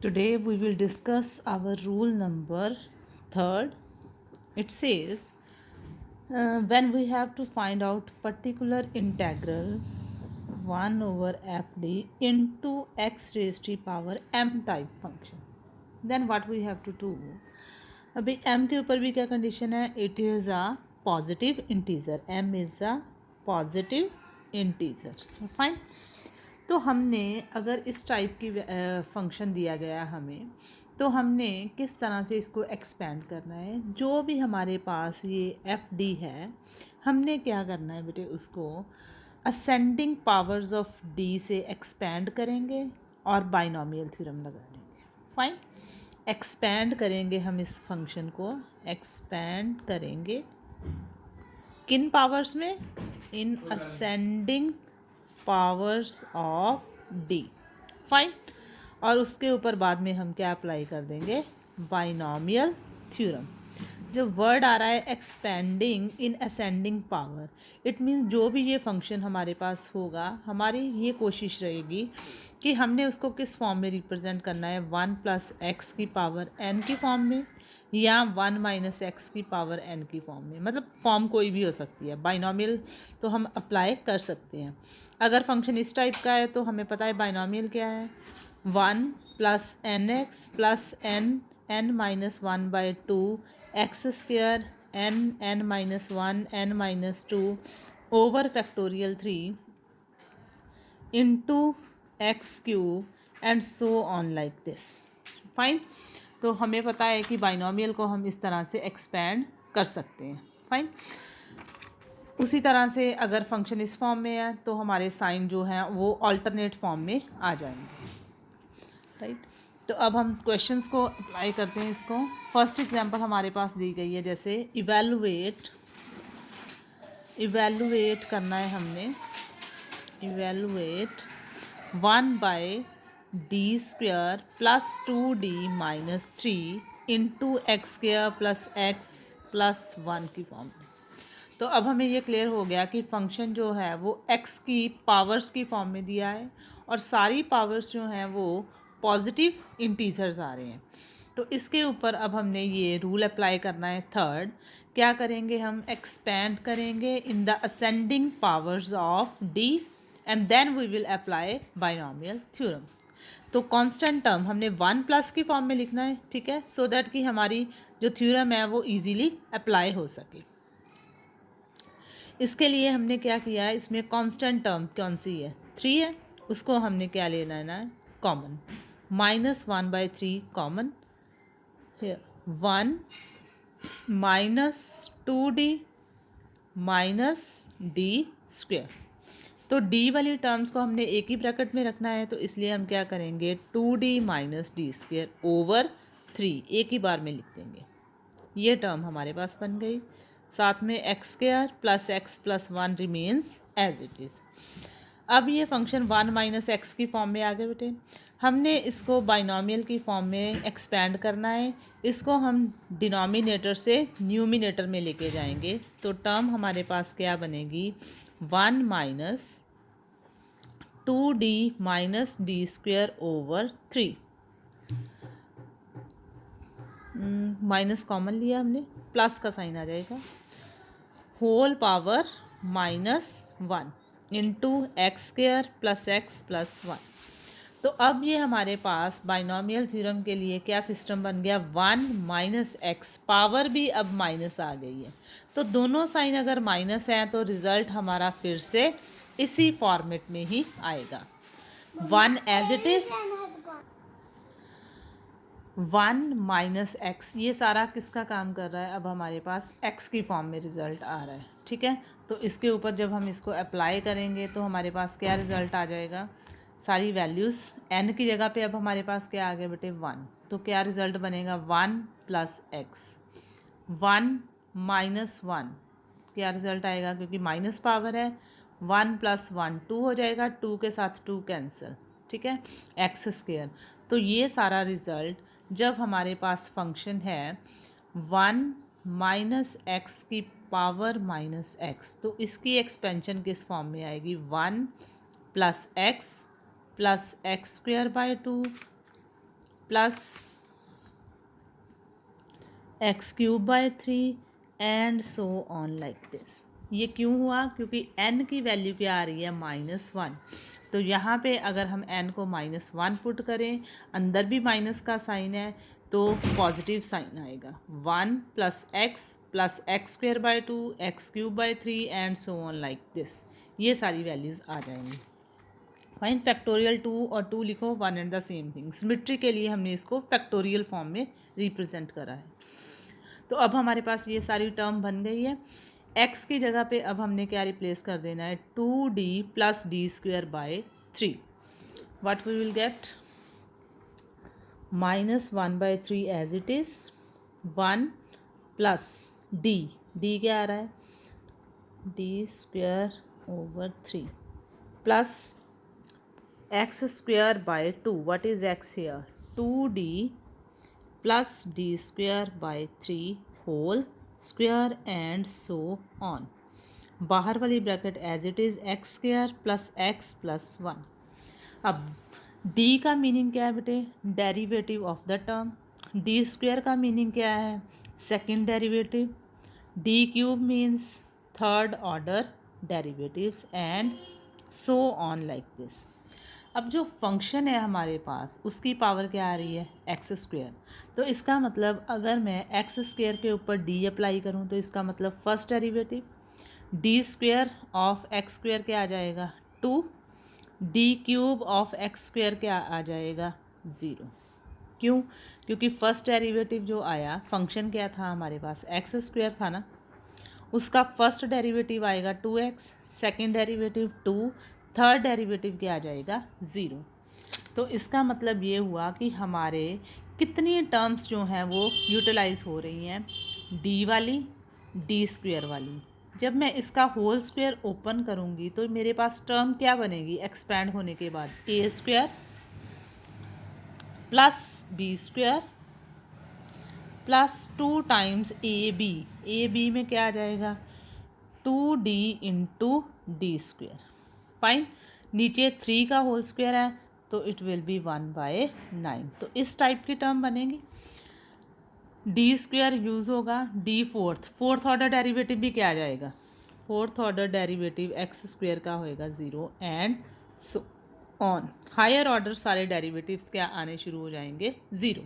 Today we will discuss our rule number third. It says when we have to find out particular integral 1 over fd into x raised to power m type function, then what we have to do. अभी m के ऊपर भी क्या condition है? It is a positive integer, m is a positive integer. Fine. तो हमने अगर इस टाइप की फंक्शन दिया गया हमें, तो हमने किस तरह से इसको एक्सपेंड करना है। जो भी हमारे पास ये एफ डी है, हमने क्या करना है बेटे, उसको असेंडिंग पावर्स ऑफ डी से एक्सपेंड करेंगे और बाइनोमियल थ्योरम लगा देंगे। फाइन। एक्सपेंड करेंगे हम इस फंक्शन को, एक्सपेंड करेंगे किन पावर्स में? In ascending powers of D. Fine. और उसके ऊपर बाद में हम क्या अप्लाई कर देंगे? Binomial theorem. जो वर्ड आ रहा है expanding in ascending power, it means जो भी ये फंक्शन हमारे पास होगा, हमारी ये कोशिश रहेगी कि हमने उसको किस फॉर्म में रिप्रेजेंट करना है, 1 प्लस एक्स की पावर n की फॉर्म में या 1 माइनस एक्स की पावर n की फॉर्म में। मतलब फॉर्म कोई भी हो सकती है, बाइनोमियल तो हम अप्लाई कर सकते हैं। अगर फंक्शन इस टाइप का है तो हमें पता है बाइनोमियल क्या है, 1 plus N X plus N minus 1/2 X square N minus 1 N minus 2 over factorial 3 into x cube and so on like this. Fine. तो हमें पता है कि बाइनोमियल को हम इस तरह से एक्सपेंड कर सकते हैं। फाइन। उसी तरह से अगर फंक्शन इस फॉर्म में है तो हमारे साइन जो हैं वो अल्टरनेट फॉर्म में आ जाएंगे। राइट। तो अब हम क्वेश्चंस को अप्लाई करते हैं इसको। फर्स्ट एग्जांपल हमारे पास दी गई है, जैसे इवेलुएट करना है हमने, evaluate 1/d² plus 2d minus 3 into x² plus x plus 1 की फॉर्म में। तो अब हमें ये क्लियर हो गया कि फंक्शन जो है वो x की पावर्स की फॉर्म में दिया है और सारी पावर्स जो हैं वो पॉजिटिव इंटीजर्स आ रहे हैं। तो इसके ऊपर अब हमने ये रूल अप्लाई करना है। थर्ड, क्या करेंगे हम? एक्सपेंड करेंगे in the ascending powers of D and then we will apply binomial theorem. तो कांस्टेंट टर्म हमने 1 प्लस की फॉर्म में लिखना है, ठीक है, सो दैट कि हमारी जो थ्योरम है वो इजीली अप्लाई हो सके। इसके लिए हमने क्या किया है, इसमें कांस्टेंट टर्म कौन सी है? 3 है। उसको हमने क्या ले लेना है? Common. -1/3 common, 1 minus 2d minus d²। तो d वाली टर्म्स को हमने एक ही ब्रैकेट में रखना है, तो इसलिए हम क्या करेंगे? 2d माइनस d² ओवर 3 एक ही बार में लिख देंगे। ये टर्म हमारे पास बन गई। साथ में x² plus x plus 1 remains as it is. अब ये फंक्शन 1 माइनस एक्स की फॉर्म में आ गए बेटे। हमने इसको बाइनोमियल की फॉर्म में एक्सपेंड करना है। इसको हम डिनोमिनेटर से न्यूमिनेटर में लेके जाएंगे, तो टर्म हमारे पास क्या बनेगी? 1 minus 2d minus d² over 3। Minus common लिया हमने, प्लस का साइन आ जाएगा, whole power -1 into x² plus x plus 1। तो अब ये हमारे पास बाइनोमियल थ्योरम के लिए क्या सिस्टम बन गया? 1 माइनस एक्स, पावर भी अब माइनस आ गई है। तो दोनों साइन अगर माइनस हैं तो रिजल्ट हमारा फिर से इसी फॉर्मेट में ही आएगा, 1 as it is, 1 minus x. ये सारा किसका काम कर रहा है? अब हमारे पास x की फॉर्म में रिज़ल्ट आ रहा है, ठीक है। तो इसके ऊपर जब हम इसको अप्लाई करेंगे तो हमारे पास क्या रिज़ल्ट आ जाएगा? सारी वैल्यूज़ n की जगह पे अब हमारे पास क्या आ गया बेटे? 1। तो क्या रिज़ल्ट बनेगा? 1 प्लस एक्स, 1 माइनस 1। क्या रिज़ल्ट आएगा? क्योंकि माइनस पावर है, 1 प्लस 1 2 हो जाएगा, 2 के साथ 2 कैंसिल, ठीक है, x²। तो ये सारा रिज़ल्ट जब हमारे पास फंक्शन है 1 माइनस एक्स की पावर माइनस एक्स, तो इसकी एक्सपेंशन किस फॉर्म में आएगी? 1 plus x plus x² by 2 plus x cube by 3 and so on like this. ये क्यों हुआ? क्योंकि n की वैल्यू क्या आ रही है? -1। तो यहाँ पे अगर हम n को -1 पुट करें, अंदर भी माइनस का साइन है तो पॉजिटिव साइन आएगा। 1 plus x square by 2, x cube by 3 and so on like this. ये सारी वैल्यूज़ आ जाएंगी। फाइन, फैक्टोरियल 2 और 2 लिखो, one and the same thing. Symmetry के लिए हमने इसको फैक्टोरियल फॉर्म में रिप्रेजेंट करा है। तो अब हमारे पास ये सारी टर्म बन गई है। x की जगह पे अब हमने क्या रिप्लेस कर देना है? 2d plus D square by 3। What we will get? -1/3 as it is, 1 plus D क्या आ रहा है? D square over 3 plus x square by 2। What is x here? 2d plus D square by 3 whole square and so on. बाहर वाली bracket as it is x square plus x plus 1। अब d का meaning क्या है बेटे? Derivative of the term. D square का meaning क्या है? Second derivative. D cube means third order derivatives and so on like this. अब जो फंक्शन है हमारे पास उसकी पावर क्या आ रही है? X square. तो इसका मतलब अगर मैं एक्स स्क्वेयर के ऊपर डी अप्लाई करूं तो इसका मतलब first derivative D square of x square क्या आ जाएगा? 2। D cube of x square क्या आ जाएगा? 0। क्यों? क्योंकि फर्स्ट डेरिवेटिव जो आया, फंक्शन क्या था हमारे पास? एक्स स्क्वेयर था ना, उसका फर्स्ट डेरिवेटिव आएगा 2x, second derivative 2, third derivative क्या आ जाएगा? 0। तो इसका मतलब ये हुआ कि हमारे कितनी टर्म्स जो हैं वो यूटिलाइज हो रही हैं? डी वाली, डी स्क्वेयर वाली। जब मैं इसका होल स्क्वेयर ओपन करूँगी तो मेरे पास टर्म क्या बनेगी एक्सपैंड होने के बाद? A square plus B square plus 2 times A B में क्या आ जाएगा? 2d into D square. Fine, नीचे 3 का होल स्क्वेयर है तो इट विल बी 1/9। तो इस टाइप की टर्म बनेगी। डी स्क्वेयर यूज़ होगा, डी फोर्थ ऑर्डर डेरिवेटिव भी क्या आ जाएगा? Fourth order derivative x square का होएगा 0 and so on. Higher order सारे डेरिवेटिव्स क्या आने शुरू हो जाएंगे? 0।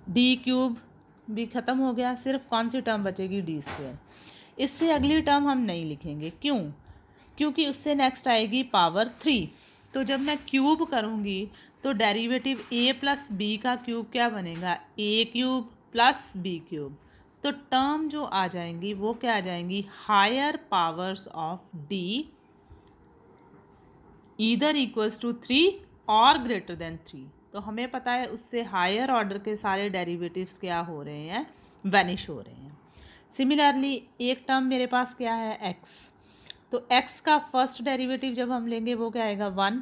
डी क्यूब भी ख़त्म हो गया, सिर्फ कौन सी टर्म बचेगी? D square. इससे अगली टर्म हम नहीं लिखेंगे। क्यों? क्योंकि उससे नेक्स्ट आएगी पावर 3। तो जब मैं क्यूब करूँगी तो डेरिवेटिव a प्लस बी का क्यूब क्या बनेगा? A cube plus B cube. तो टर्म जो आ जाएंगी वो क्या आ जाएंगी? Higher powers of d either equals to 3 और ग्रेटर देन 3। तो हमें पता है उससे हायर ऑर्डर के सारे डेरिवेटिव्स क्या हो रहे हैं? वैनिश हो रहे हैं। सिमिलरली एक टर्म मेरे पास क्या है? x। तो x का फर्स्ट डेरिवेटिव जब हम लेंगे वो क्या आएगा? 1।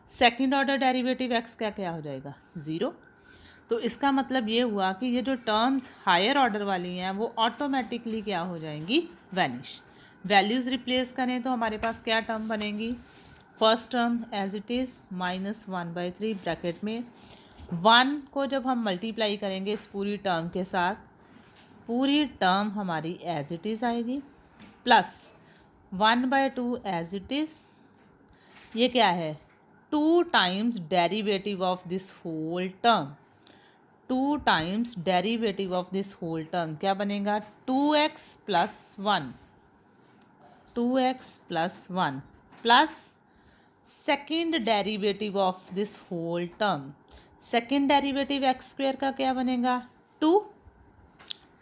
सेकेंड ऑर्डर डेरिवेटिव x का क्या हो जाएगा? 0। तो इसका मतलब ये हुआ कि ये जो टर्म्स हायर ऑर्डर वाली हैं वो ऑटोमेटिकली क्या हो जाएंगी? वैनिश। वैल्यूज़ रिप्लेस करें तो हमारे पास क्या टर्म बनेगी? First term as it is -1/3 bracket में 1 को जब हम मल्टीप्लाई करेंगे इस पूरी टर्म के साथ, पूरी टर्म हमारी एज इट इज़ आएगी, प्लस 1/2 एज इट इज़। ये क्या है? 2 times derivative of this whole term. 2 times derivative of this whole term क्या बनेगा? 2x plus 1, 2x plus 1 plus second derivative of this whole term. Second derivative x square का क्या बनेगा? 2।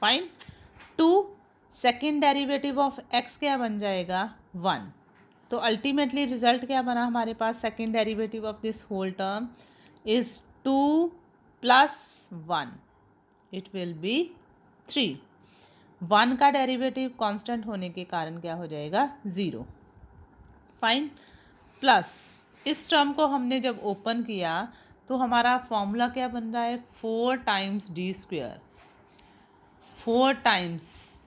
Fine, 2 second derivative of x क्या बन जाएगा? 1। तो ultimately result क्या बना हमारे पास? Second derivative of this whole term is 2 plus 1, it will be 3। 1 का डेरिवेटिव कांस्टेंट होने के कारण क्या हो जाएगा? 0। फाइन, प्लस इस टर्म को हमने जब ओपन किया तो हमारा फॉर्मूला क्या बन रहा है? 4 times D square, 4 times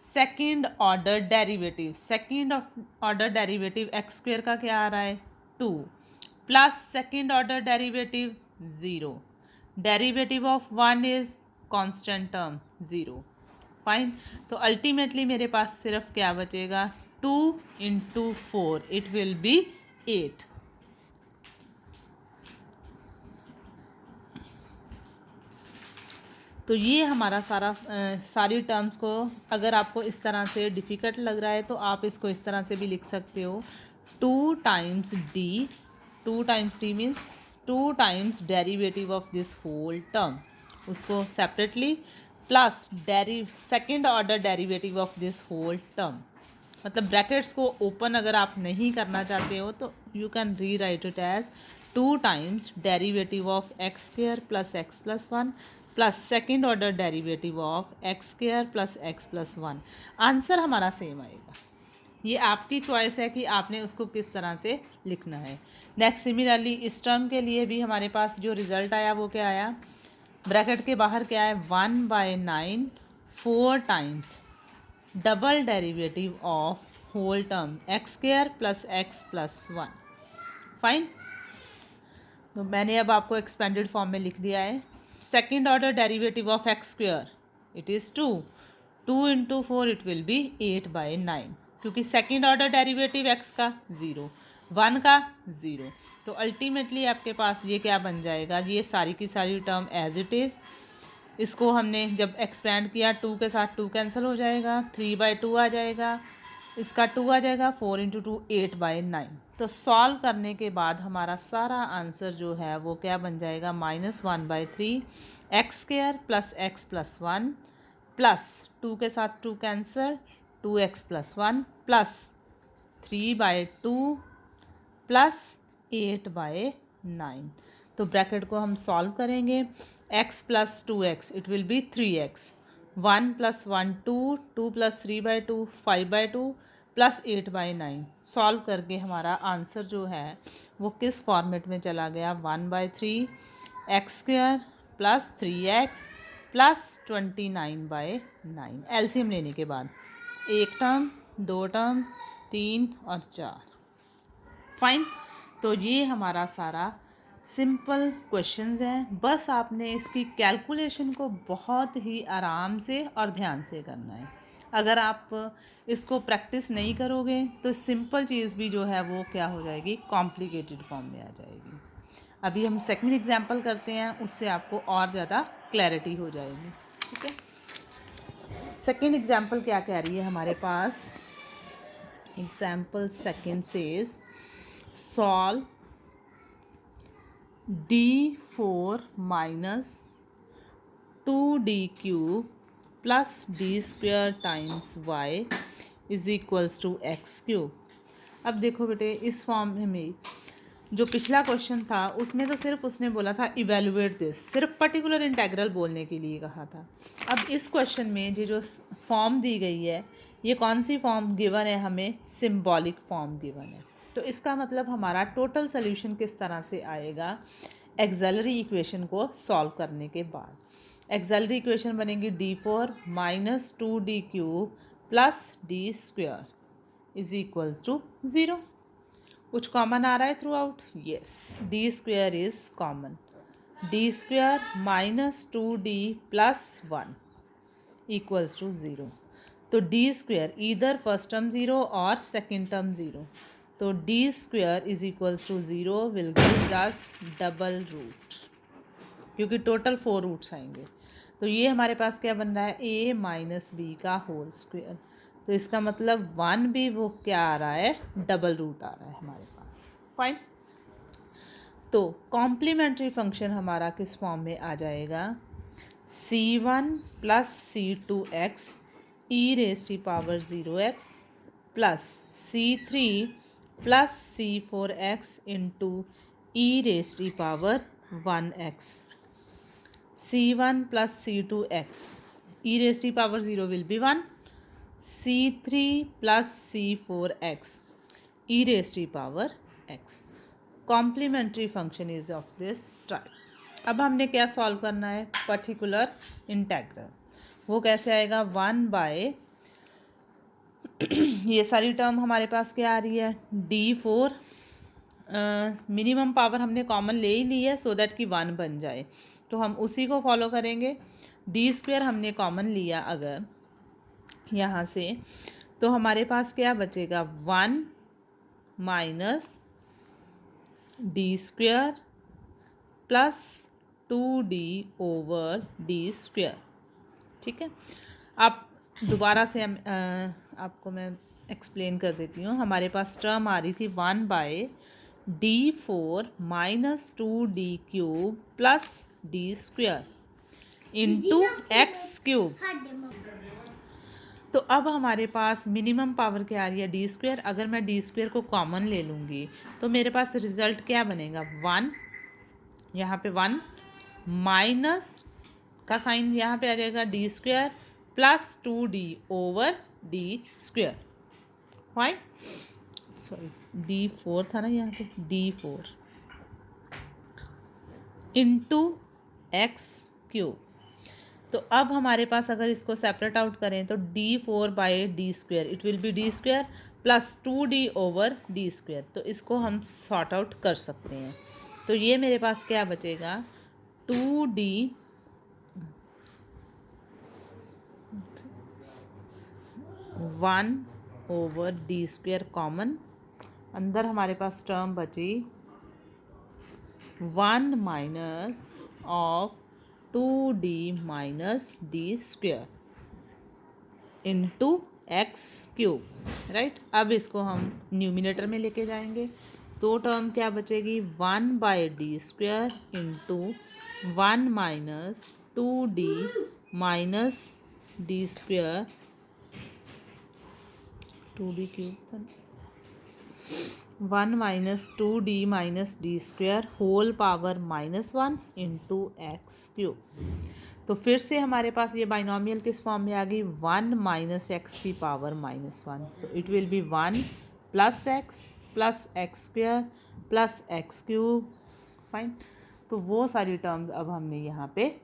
second order derivative. Second order derivative x square का क्या आ रहा है? 2 plus second order derivative zero. Derivative of one is constant term zero. Fine. तो अल्टीमेटली मेरे पास सिर्फ क्या बचेगा, 2 × 4 इट विल बी 8. तो ये हमारा सारी टर्म्स को, अगर आपको इस तरह से डिफ़िकल्ट लग रहा है तो आप इसको इस तरह से भी लिख सकते हो. 2 times D means 2 times derivative of this whole term, उसको separately, plus second order derivative of this whole term. मतलब ब्रैकेट्स को ओपन अगर आप नहीं करना चाहते हो तो you can rewrite it as 2 times derivative of X square plus x plus one plus second order derivative of X square plus x plus one. Answer हमारा सेम आएगा. ये आपकी चॉइस है कि आपने उसको किस तरह से लिखना है. नेक्स्ट सिमिलरली इस टर्म के लिए भी हमारे पास जो रिजल्ट आया वो क्या आया, ब्रैकेट के बाहर क्या है, 1/9 4 times double derivative of whole term x square plus x plus one. Fine. तो मैंने अब आपको एक्सपेंडेड फॉर्म में लिख दिया है. Second order derivative of X square it is 2. 2 × 4 it will B 8/9, क्योंकि सेकेंड ऑर्डर डेरिवेटिव एक्स का 0, 1 का 0. तो अल्टीमेटली आपके पास ये क्या बन जाएगा, ये सारी की सारी टर्म एज इट इज़. इसको हमने जब एक्सपेंड किया 2 के साथ 2 कैंसिल हो जाएगा, 3/2 आ जाएगा, इसका 2 आ जाएगा, 4 × 2 8/9. तो सॉल्व करने के बाद हमारा सारा आंसर जो है वो क्या बन जाएगा, -1/3 x square plus x plus one plus 2 के साथ 2 cancel, 2x plus one plus 3/2 plus 8/9. तो ब्रैकेट को हम सॉल्व करेंगे. x plus 2x it will B 3x. 1 + 1 2, 2 + 3/2 5/2 plus 8/9. Solve करके हमारा आंसर जो है वो किस फॉर्मेट में चला गया, 1/3 x square plus 3x plus 29/9. LCM लेने के बाद एक टर्म, दो टर्म, 3 और 4. फाइन. तो ये हमारा सारा सिंपल क्वेश्चंस हैं. बस आपने इसकी कैलकुलेशन को बहुत ही आराम से और ध्यान से करना है. अगर आप इसको प्रैक्टिस नहीं करोगे तो सिंपल चीज़ भी जो है वो क्या हो जाएगी, कॉम्प्लिकेटेड फॉर्म में आ जाएगी. अभी हम सेकंड एग्जांपल करते हैं, उससे आपको और ज़्यादा क्लैरिटी हो जाएगी. ठीक है. सेकंड एग्जांपल क्या कह रही है हमारे पास, example second says solve d4 minus 2d³ plus d² times y is equals to x³. अब देखो बेटे, इस फॉर्म में जो पिछला क्वेश्चन था उसमें तो सिर्फ उसने बोला था इवेलुएट दिस, सिर्फ पर्टिकुलर इंटेग्रल बोलने के लिए कहा था. अब इस क्वेश्चन में ये जो फॉर्म दी गई है, ये कौन सी फॉर्म गिवन है, हमें सिंबॉलिक फॉर्म गिवन है. तो इसका मतलब हमारा टोटल सोल्यूशन किस तरह से आएगा, एक्सेलरी इक्वेशन को सॉल्व करने के बाद. एक्सेलरी इक्वेशन बनेगी d4 - 2d³ plus d² is equals to 0. कुछ कॉमन आ रहा है throughout, yes, d² is common. d² - 2d plus 1 equals to 0. तो d² ईदर फर्स्ट टर्म 0 और सेकेंड टर्म 0. तो d² is equals to 0 will give us double root, क्योंकि total 4 roots आएंगे. तो ये हमारे पास क्या बन रहा है, a - b का होल स्क्वायर. तो इसका मतलब 1 भी वो क्या आ रहा है, डबल रूट आ रहा है हमारे पास. फाइन. तो कॉम्प्लीमेंट्री फंक्शन हमारा किस फॉर्म में आ जाएगा, c1 + c2x e⁻0x plus c3 + c4x into e⁻1x. c1 + c2x e⁻0 will be 1. c3 + c4x e⁻x. Complementary function is of this type. अब हमने क्या सॉल्व करना है, पर्टिकुलर इंटेग्रल. वो कैसे आएगा, 1/ ये सारी टर्म हमारे पास क्या आ रही है, d4 मिनिमम पावर हमने कॉमन ले ही ली है सो दैट कि 1 बन जाए, तो हम उसी को फॉलो करेंगे। डी स्क्वायर हमने कॉमन लिया अगर यहाँ से, तो हमारे पास क्या बचेगा, 1 minus D square plus 2d over D square. ठीक है, अब दोबारा से हम आपको मैं एक्सप्लेन कर देती हूँ। हमारे पास टर्म आ रही थी 1/d4 minus 2d³ plus D square into x cube. तो अब हमारे पास मिनिमम पावर क्या आ रही है, डी स्क्वायर। अगर मैं डी स्क्वायर को कॉमन ले लूँगी तो मेरे पास रिजल्ट क्या बनेगा, 1, यहाँ पे 1 माइनस का साइन यहाँ पे आ जाएगा D square plus 2d over D square. Fine, sorry d4 था ना यहाँ पे, d4 इंटू एक्स क्यूब। तो अब हमारे पास अगर इसको सेपरेट आउट करें तो d4/d², it will B D square plus 2d over D square. तो इसको हम सॉर्ट आउट कर सकते हैं। तो ये मेरे पास क्या बचेगा, 2d 1 over D square common, अंदर हमारे पास टर्म बची 1 minus of 2d minus D square into x cube, right. अब इसको हम न्यूमिनेटर में लेके जाएंगे तो टर्म क्या बचेगी, 1/d² into 1 minus 2d minus D square, 2d cube, 1 minus 2d minus D square whole power -1 into x cube. तो फिर से हमारे पास ये बाइनोमियल किस फॉर्म में आ गई, 1 माइनस एक्स की power -1। So it will B 1 plus x square plus x cube. Fine, तो वो सारी टर्म्स अब हमने यहाँ पे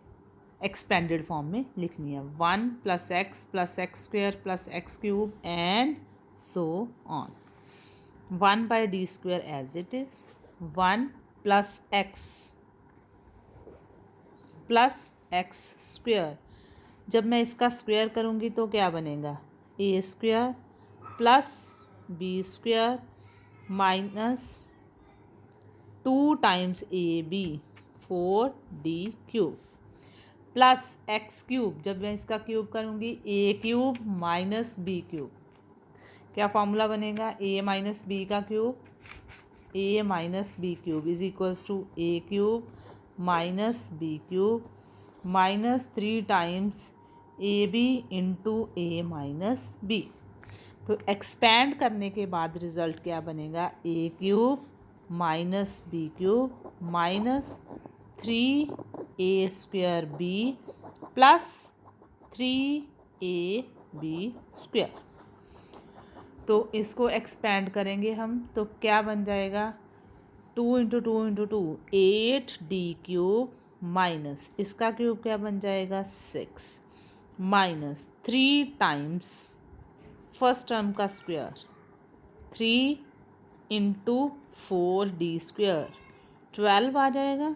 एक्सपेंडेड फॉर्म में लिखनी है, 1 plus x square plus x cube and so on. 1/d² as it is, 1 plus x square. जब मैं इसका स्क्वायर करूँगी तो क्या बनेगा, a² plus b² minus 2 times ab 4d³ plus x cube. जब मैं इसका क्यूब करूँगी a³ माइनस b³। क्या फॉर्मूला बनेगा, a माइनस बी का cube, a minus B cube is equals to a³ minus b³ minus 3 times ab into a minus b। तो expand करने के बाद रिजल्ट क्या बनेगा, a³ minus b³ minus 3a² plus 3ab²। तो इसको एक्सपैंड करेंगे हम तो क्या बन जाएगा, 2 इंटू 2 इंटू 2 8d³ माइनस इसका क्यूब क्या बन जाएगा 6 माइनस 3 टाइम्स फर्स्ट टर्म का स्क्वायर 3 इंटू 4d² 12 आ जाएगा।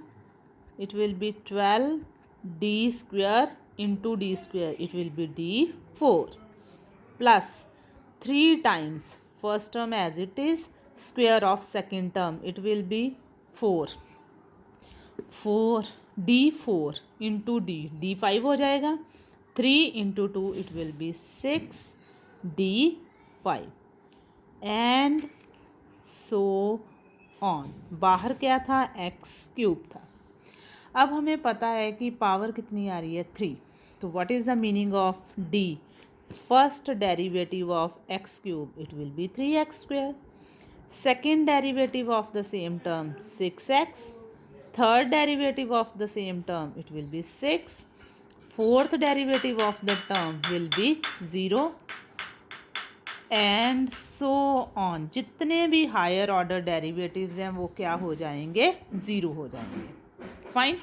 It will B 12d² into d² it will B d4 plus 3 times first term as it is square of second term it will be 4 d4 into d 5 हो जाएगा, 3 into 2 it will be 6 d5 and so on। बाहर क्या था, x cube था। अब हमें पता है कि पावर कितनी आ रही है 3। तो what is the meaning of d, first derivative of x cube it will be 3x square, second derivative of the same term 6x, third derivative of the same term it will be 6, fourth derivative of the term will be 0 and so on। जितने भी higher order derivatives हैं वो क्या हो जाएंगे, 0 हो जाएंगे। Fine,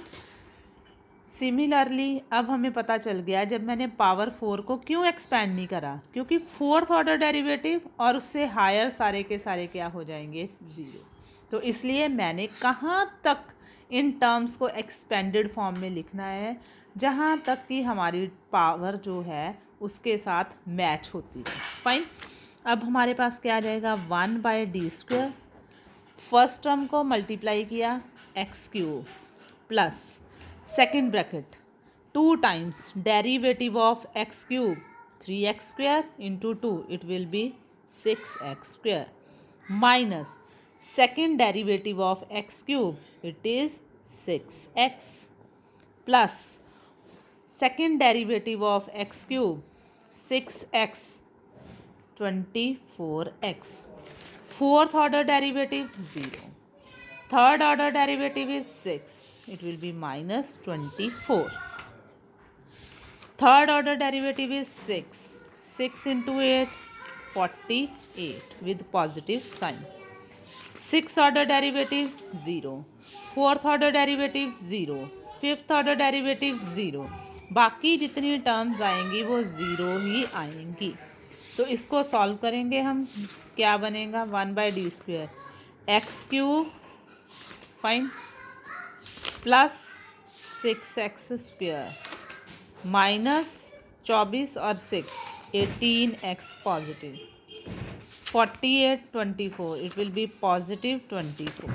similarly अब हमें पता चल गया जब मैंने पावर 4 को क्यों एक्सपैंड नहीं करा, क्योंकि फोर्थ ऑर्डर डेरिवेटिव और उससे हायर सारे के सारे क्या हो जाएंगे 0। तो इसलिए मैंने कहाँ तक इन टर्म्स को एक्सपेंडेड फॉर्म में लिखना है, जहाँ तक कि हमारी पावर जो है उसके साथ मैच होती है। फाइन। अब हमारे पास क्या आ जाएगा, 1/d²। फर्स्ट टर्म को मल्टीप्लाई किया x³ plus second bracket 2 times derivative of x³ 3x² into 2 it will B 6x² minus second derivative of x³ it is 6x plus second derivative of x³ 6x 24x, fourth order derivative 0, third order derivative is 6, it will be minus 24, third order derivative is 6 into 8 48 with positive sign, 6th order derivative 0, 4th order derivative 0, 5th order derivative 0, बाकी जितनी terms आएंगी वो 0 ही आएंगी। तो इसको solve करेंगे हम, क्या बनेगा, 1/d² x³ fine plus 6x² minus 24 और 6 18x positive 48 24 it will B positive 24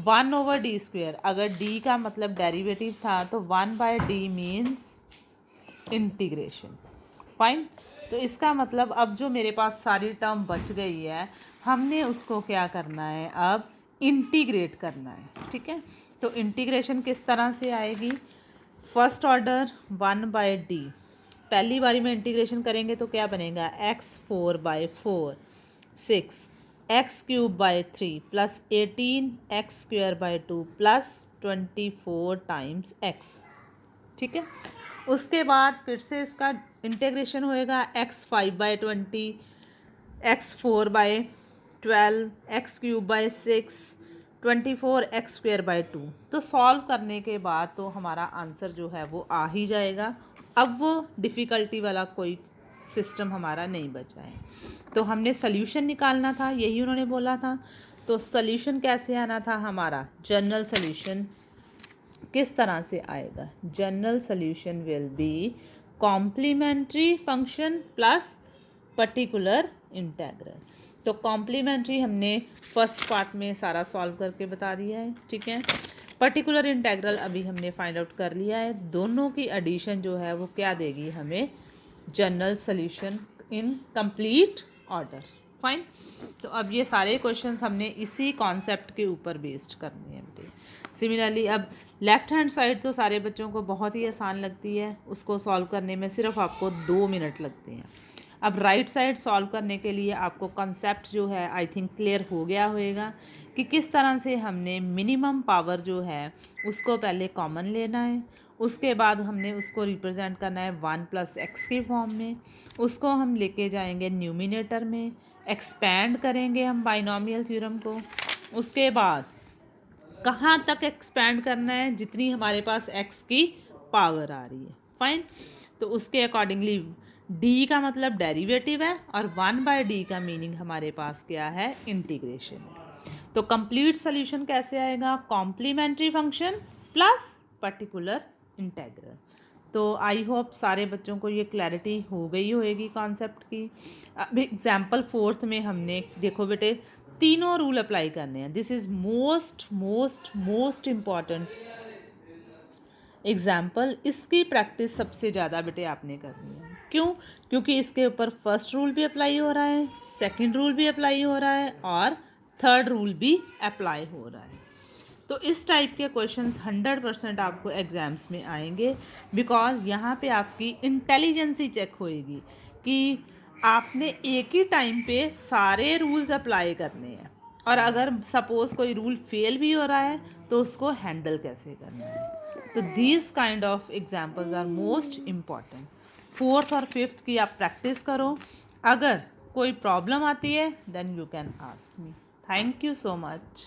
1/d²। अगर d का मतलब डेरिवेटिव था तो 1/d मीन्स इंटीग्रेशन। फाइन। तो इसका मतलब अब जो मेरे पास सारी टर्म बच गई है, हमने उसको क्या करना है, अब इंटीग्रेट करना है। ठीक है, तो इंटीग्रेशन किस तरह से आएगी, फर्स्ट ऑर्डर 1/d, पहली बारी में इंटीग्रेशन करेंगे तो क्या बनेगा, x4/4 6 x³ plus 18x² plus 24 times x। ठीक है, उसके बाद फिर से इसका इंटीग्रेशन होएगा x5/20 x4/12 x³ 6 24 x²/2। तो सॉल्व करने के बाद तो हमारा आंसर जो है वो आ ही जाएगा। अब वो डिफ़िकल्टी वाला कोई सिस्टम हमारा नहीं बचा है। तो हमने सल्यूशन निकालना था, यही उन्होंने बोला था। तो सल्यूशन कैसे आना था हमारा, जनरल सल्यूशन किस तरह से आएगा, general solution will be complementary function plus particular integral. तो कॉम्प्लीमेंट्री हमने फर्स्ट पार्ट में सारा सॉल्व करके बता दिया है। ठीक है, पर्टिकुलर इंटेग्रल अभी हमने फाइंड आउट कर लिया है। दोनों की एडिशन जो है वो क्या देगी हमें, general solution in complete order. Fine. तो अब ये सारे क्वेश्चंस हमने इसी कॉन्सेप्ट के ऊपर बेस्ड करने हैं बेटे। सिमिलरली अब लेफ़्ट हैंड साइड तो सारे बच्चों को बहुत ही आसान लगती है, उसको सॉल्व करने में सिर्फ आपको 2 मिनट लगते हैं। अब राइट साइड सॉल्व करने के लिए आपको कॉन्सेप्ट जो है आई थिंक क्लियर हो गया होगा कि किस तरह से हमने मिनिमम पावर जो है उसको पहले कॉमन लेना है, उसके बाद हमने उसको रिप्रेजेंट करना है 1 + x के फॉर्म में, उसको हम लेके जाएंगे न्यूमिनेटर में, एक्सपैंड करेंगे हम बाइनोमियल थ्योरम को। उसके बाद कहाँ तक एक्सपैंड करना है, जितनी हमारे पास x की पावर आ रही है। फाइन। तो उसके अकॉर्डिंगली d का मतलब डेरिवेटिव है और 1/d का मीनिंग हमारे पास क्या है, इंटीग्रेशन। तो कंप्लीट सॉल्यूशन कैसे आएगा, complementary function plus particular integral. तो आई होप सारे बच्चों को ये क्लैरिटी हो गई होएगी कॉन्सेप्ट की। अब एग्जाम्पल 4th में हमने देखो बेटे तीनों रूल अप्लाई करने हैं। This is most most most important example. इसकी प्रैक्टिस सबसे ज़्यादा बेटे आपने करनी है। क्यों, क्योंकि इसके ऊपर फर्स्ट रूल भी अप्लाई हो रहा है, सेकंड रूल भी अप्लाई हो रहा है और थर्ड रूल भी अप्लाई हो रहा है। तो इस टाइप के क्वेश्चंस 100% आपको एग्ज़ाम्स में आएंगे, बिकॉज यहाँ पे आपकी इंटेलिजेंसी चेक होएगी कि आपने एक ही टाइम पे सारे रूल्स अप्लाई करने हैं, और अगर सपोज़ कोई रूल फेल भी हो रहा है तो उसको हैंडल कैसे करना है। तो these kind of examples are most important. 4th और 5th की आप प्रैक्टिस करो। अगर कोई प्रॉब्लम आती है then you can ask me. Thank you so much.